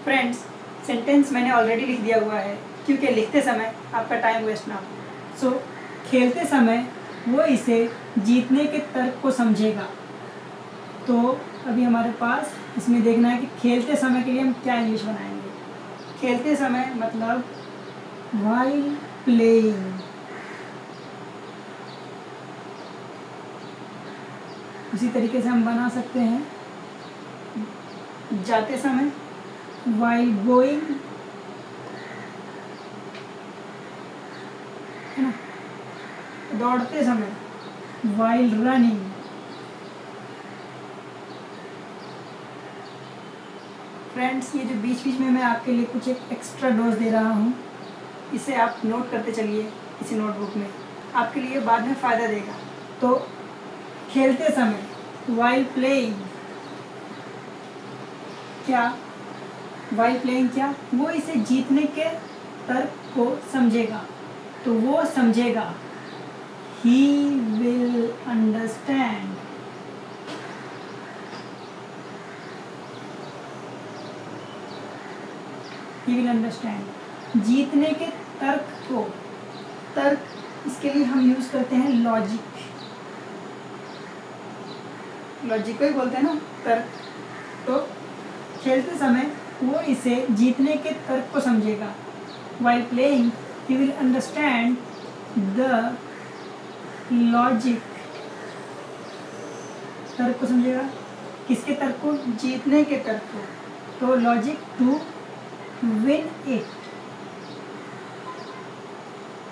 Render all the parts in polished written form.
Friends, sentence मैंने already लिख दिया हुआ है क्योंकि लिखते समय आपका टाइम वेस्ट ना हो। सो खेलते समय वो इसे जीतने के तर्क को समझेगा। तो अभी हमारे पास इसमें देखना है कि खेलते समय के लिए हम क्या इंग्लिश बनाएंगे। खेलते समय मतलब while playing। उसी तरीके से हम बना सकते हैं जाते समय while going, है ना। दौड़ते समय while running। फ्रेंड्स, ये जो बीच बीच में मैं आपके लिए कुछ एक एक्स्ट्रा डोज दे रहा हूँ, इसे आप नोट करते चलिए किसी नोटबुक में, आपके लिए बाद में फ़ायदा देगा। तो खेलते समय while playing, क्या while playing क्या, वो इसे जीतने के तर्क को समझेगा। तो वो समझेगा, he will understand। he will understand। जीतने के तर्क को, तर्क इसके लिए हम यूज़ करते हैं लॉजिक। लॉजिक को ही बोलते हैं ना तर्क। तो खेलते समय वो इसे जीतने के तर्क को समझेगा। While playing, he will understand the logic। तर्क को समझेगा, किसके तर्क को? जीतने के तर्क को। तो लॉजिक टू विन इट।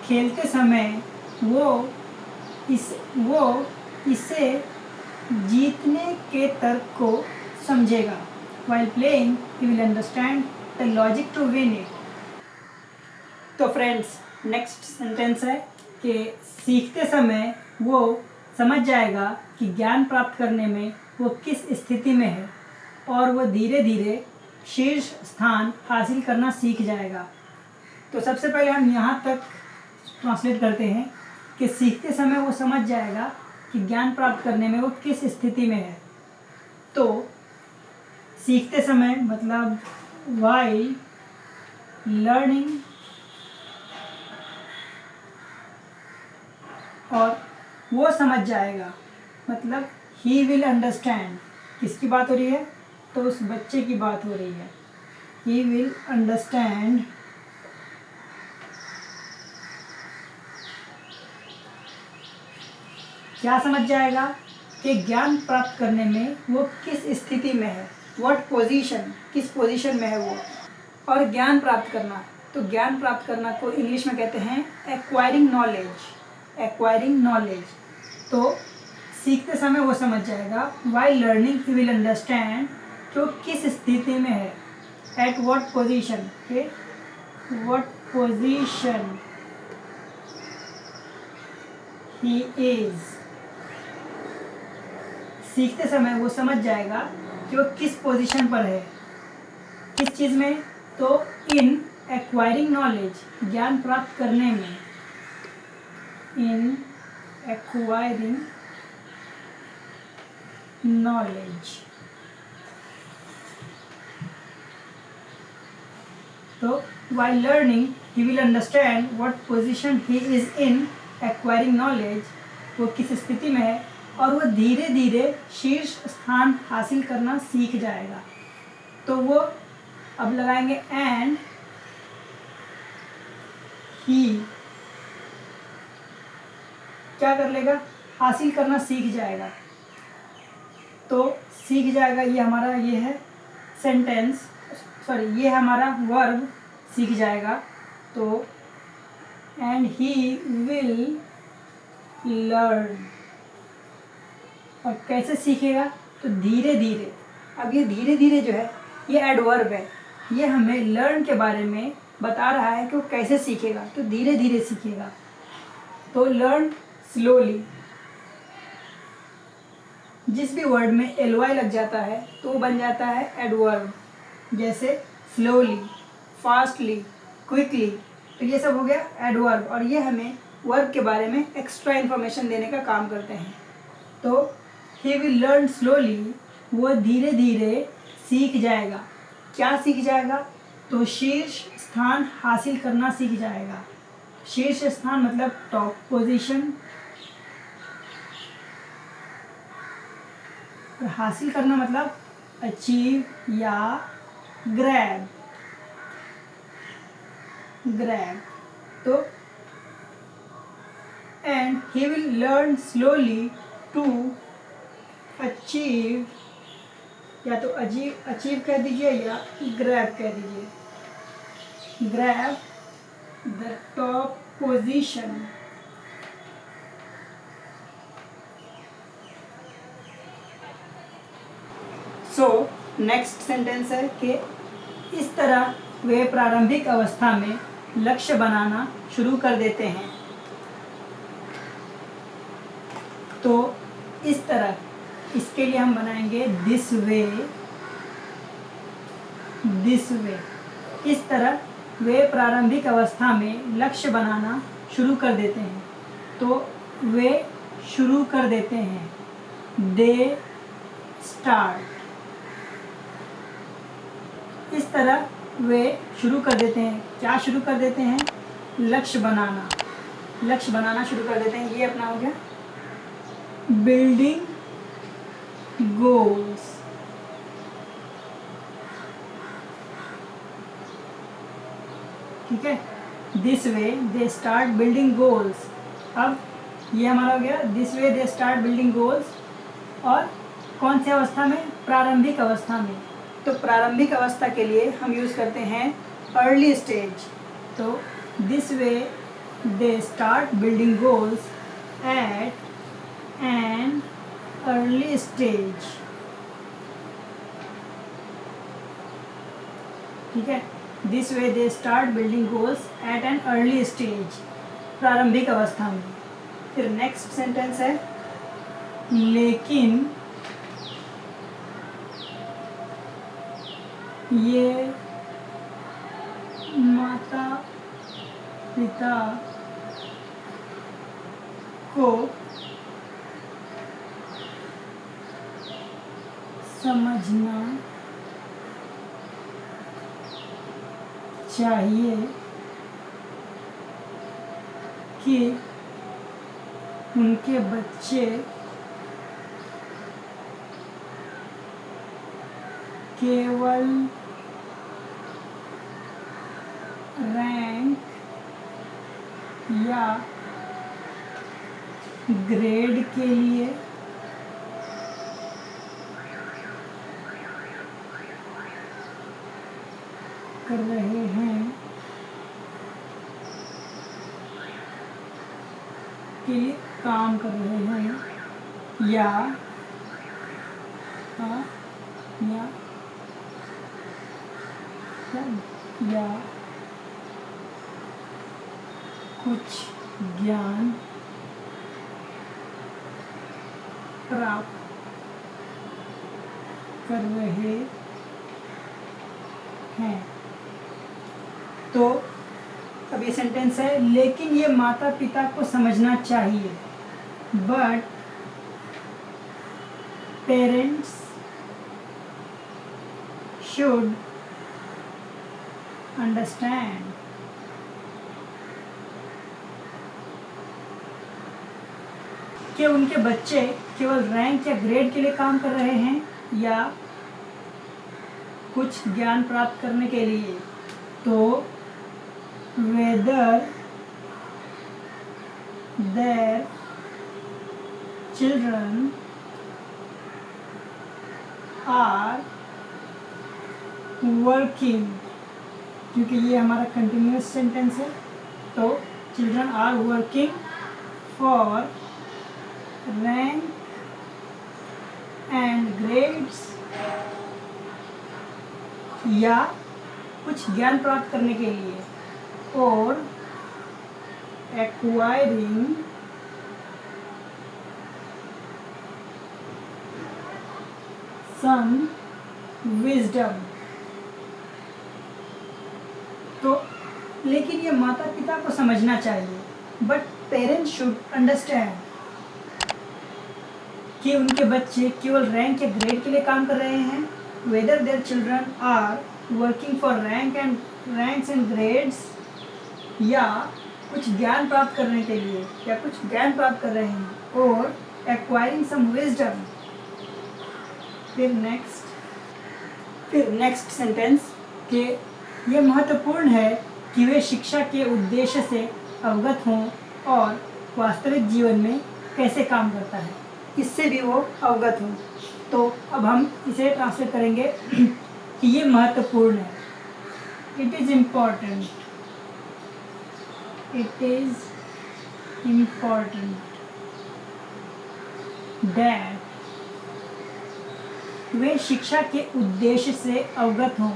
खेलते समय वो इसे जीतने के तर्क को समझेगा। While playing, he will understand the logic to win it। तो फ्रेंड्स, नेक्स्ट सेंटेंस है कि सीखते समय वो समझ जाएगा कि ज्ञान प्राप्त करने में वो किस स्थिति में है और वो धीरे धीरे शीर्ष स्थान हासिल करना सीख जाएगा। तो सबसे पहले हम यहाँ तक ट्रांसलेट करते हैं कि सीखते समय वो समझ जाएगा कि ज्ञान प्राप्त करने में वो किस स्थिति में है। तो सीखते समय मतलब while learning, और वो समझ जाएगा मतलब he will understand। किसकी बात हो रही है? तो उस बच्चे की बात हो रही है। he will understand क्या समझ जाएगा कि ज्ञान प्राप्त करने में वो किस स्थिति में है। व्हाट पोजीशन, किस पोजीशन में है वो। और ज्ञान प्राप्त करना, तो ज्ञान प्राप्त करना को इंग्लिश में कहते हैं एक्वायरिंग नॉलेज। Acquiring knowledge. तो सीखते समय वो समझ जाएगा while learning he will understand तो किस स्थिति में है। At what position, what position he is। सीखते समय वो समझ जाएगा कि वो किस पोजीशन पर है, किस चीज़ में। तो इन एक्वायरिंग नॉलेज, ज्ञान प्राप्त करने में। इन एक्वायरिंग नॉलेज। तो while learning he will understand what position he is in acquiring knowledge। वो किस स्थिति में है और वो धीरे धीरे शीर्ष स्थान हासिल करना सीख जाएगा। तो वो अब लगाएंगे एंड ही क्या कर लेगा? हासिल करना सीख जाएगा। तो सीख जाएगा, ये हमारा ये है सेंटेंस, सॉरी ये हमारा वर्ब सीख जाएगा। तो एंड ही विल लर्न। और कैसे सीखेगा? तो धीरे धीरे। अब ये धीरे धीरे जो है ये एडवर्ब है, ये हमें लर्न के बारे में बता रहा है कि वो कैसे सीखेगा। तो धीरे धीरे सीखेगा। तो लर्न स्लोली। जिस भी वर्ड में ly लग जाता है तो वो बन जाता है एडवर्ब। जैसे स्लोली, फास्टली, क्विकली, तो ये सब हो गया एडवर्ब और ये हमें वर्ब के बारे में एक्स्ट्रा इन्फॉर्मेशन देने का काम करते हैं। तो ही विल लर्न स्लोली, वो धीरे धीरे सीख जाएगा। क्या सीख जाएगा? तो शीर्ष स्थान हासिल करना सीख जाएगा। शीर्ष स्थान मतलब टॉप पोजीशन, और हासिल करना मतलब अचीव या ग्रैब। तो and he will learn slowly to achieve, या तो अचीव कह दीजिए या ग्रैब कह दीजिए। Grab the top position. So next sentence है कि इस तरह वे प्रारंभिक अवस्था में लक्ष्य बनाना शुरू कर देते हैं। तो इस तरह, इसके लिए हम बनाएंगे दिस वे। इस तरह वे प्रारंभिक अवस्था में लक्ष्य बनाना शुरू कर देते हैं। तो वे शुरू कर देते हैं, दे स्टार्ट। इस तरह वे शुरू कर देते हैं, क्या शुरू कर देते हैं? लक्ष्य बनाना शुरू कर देते हैं। ये अपना हो गया बिल्डिंग गोल्स। ठीक है, this way they start building goals. अब ये हमारा हो गया this way they start building goals. और कौन सी अवस्था में? प्रारंभिक अवस्था में। तो प्रारंभिक अवस्था के लिए हम यूज़ करते हैं अर्ली स्टेज। तो this way they start building goals at an early stage. ठीक है, this way they start building goals at an early stage, प्रारंभिक अवस्था में। फिर नेक्स्ट सेंटेंस है लेकिन ये माता पिता को समझना चाहिए कि उनके बच्चे केवल रैंक या ग्रेड के लिए कर रहे हैं, के लिए काम कर रहे हैं, या कुछ ज्ञान प्राप्त कर रहे हैं। तो अब ये सेंटेंस है लेकिन ये माता पिता को समझना चाहिए, बट पेरेंट्स शुड अंडरस्टैंड कि उनके बच्चे केवल रैंक या ग्रेड के लिए काम कर रहे हैं या कुछ ज्ञान प्राप्त करने के लिए। तो whether their children are working, क्योंकि ये हमारा कंटिन्यूअस सेंटेंस है, तो children are working for rank and grades, या कुछ ज्ञान प्राप्त करने के लिए, और acquiring some wisdom। तो लेकिन ये माता पिता को समझना चाहिए, बट पेरेंट्स शुड अंडरस्टैंड कि उनके बच्चे केवल रैंक या ग्रेड के लिए काम कर रहे हैं। Whether their children are working for ranks and grades, या कुछ ज्ञान प्राप्त करने के लिए या कुछ ज्ञान प्राप्त कर रहे हैं, और एक्वायरिंग सम विजडम। फिर नेक्स्ट सेंटेंस कि ये महत्वपूर्ण है कि वे शिक्षा के उद्देश्य से अवगत हों और वास्तविक जीवन में कैसे काम करता है, इससे भी वो अवगत हों। तो अब हम इसे ट्रांसलेट करेंगे कि ये महत्वपूर्ण है, it is important that way शिक्षा के उद्देश्य से अवगत हों।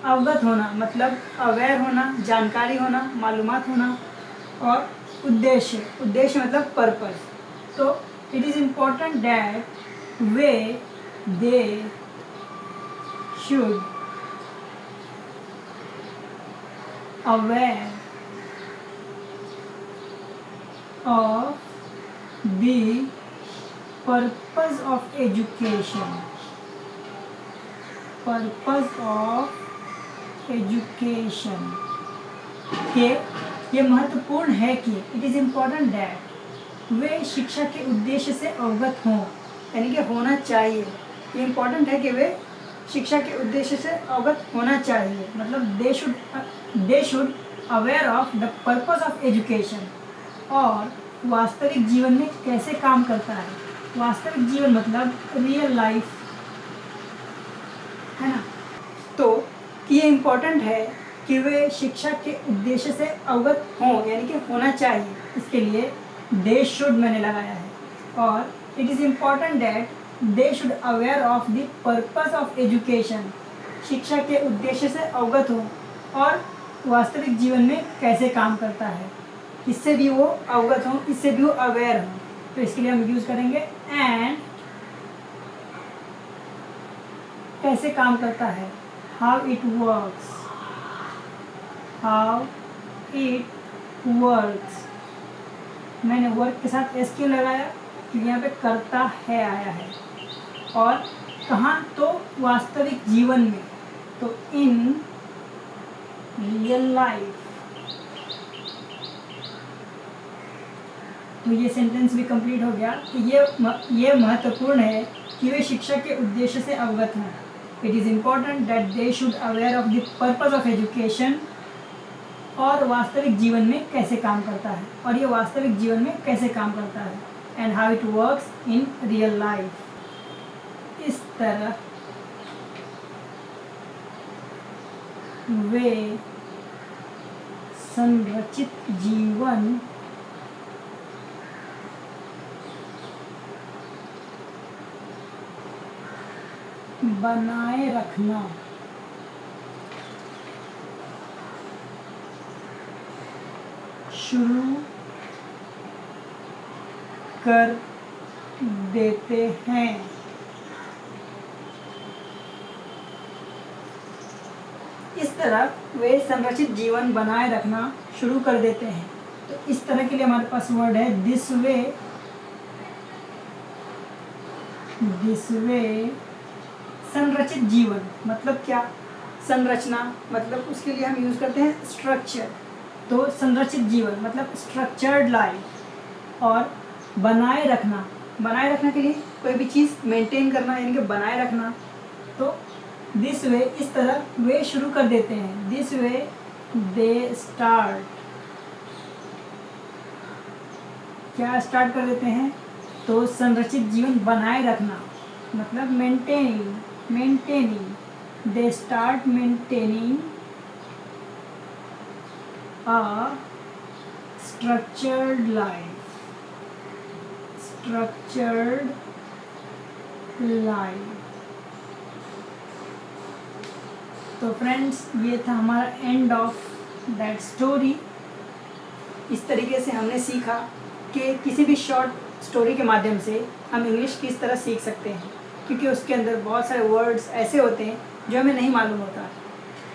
अवगत होना मतलब अवेयर होना, जानकारी होना, मालूमात होना, और उद्देश्य मतलब पर्पस। तो it is important that they should aware of the purpose of education के ये महत्वपूर्ण है कि it is important that way शिक्षा के उद्देश्य से अवगत हों, यानी कि होना चाहिए। ये इम्पॉर्टेंट है कि वे शिक्षा के उद्देश्य से अवगत होना चाहिए, मतलब they should aware of the purpose of education, और वास्तविक जीवन में कैसे काम करता है। वास्तविक जीवन मतलब रियल लाइफ, है ना। तो ये इम्पॉर्टेंट है कि वे शिक्षा के उद्देश्य से अवगत हों, यानी कि होना चाहिए। इसके लिए दे शुड मैंने लगाया है, और it is important that they should aware of the purpose of education, शिक्षा के उद्देश्य से अवगत हों और वास्तविक जीवन में कैसे काम करता है, इससे भी वो अवगत हों, इससे भी वो अवेयर हों। तो इसके लिए हम यूज़ करेंगे एंड कैसे काम करता है, हाउ इट वर्क्स। मैंने वर्क के साथ एस क्यों लगाया, क्योंकि यहाँ पे करता है आया है, और कहाँ, तो वास्तविक जीवन में, तो इन रियल लाइफ। तो ये सेंटेंस भी कंप्लीट हो गया कि ये महत्वपूर्ण है कि वे शिक्षा के उद्देश्य से अवगत हों। It is important that they should aware of the purpose of education, और वास्तविक जीवन में कैसे काम करता है, और ये वास्तविक जीवन में कैसे काम करता है, and how it works in real life. इस तरह वे संरचित जीवन बनाए रखना शुरू कर देते हैं। इस तरह वे संरचित जीवन बनाए रखना शुरू कर देते हैं। तो इस तरह के लिए हमारे पास वर्ड है दिस वे। संरचित जीवन मतलब क्या, संरचना मतलब उसके लिए हम यूज़ करते हैं स्ट्रक्चर। तो संरचित जीवन मतलब स्ट्रक्चर्ड लाइफ, और बनाए रखना के लिए कोई भी चीज़ मेंटेन करना, यानी कि बनाए रखना। तो दिस वे, इस तरह वे शुरू कर देते हैं। दिस वे दे स्टार्ट, क्या स्टार्ट कर देते हैं, तो संरचित जीवन बनाए रखना मतलब maintaining, they start maintaining a structured life। तो फ्रेंड्स, ये था हमारा एंड ऑफ दैट स्टोरी। इस तरीके से हमने सीखा कि किसी भी शॉर्ट स्टोरी के माध्यम से हम इंग्लिश किस तरह सीख सकते हैं, क्योंकि उसके अंदर बहुत सारे वर्ड्स ऐसे होते हैं जो हमें नहीं मालूम होता,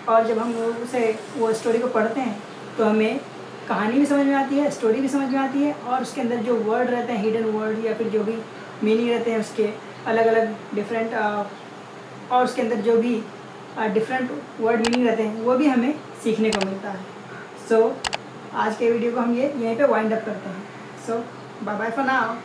और जब हम उसे वो स्टोरी को पढ़ते हैं तो हमें कहानी भी समझ में आती है, स्टोरी भी समझ में आती है, और उसके अंदर जो वर्ड रहते हैं, हिडन वर्ड या फिर जो भी मीनिंग रहते हैं उसके अलग अलग डिफरेंट, और उसके अंदर जो भी डिफरेंट वर्ड मीनिंग रहते हैं वो भी हमें सीखने को मिलता है। सो आज के वीडियो को हम यहीं पे वाइंड अप करते हैं। सो बाय बाय फॉर नाउ।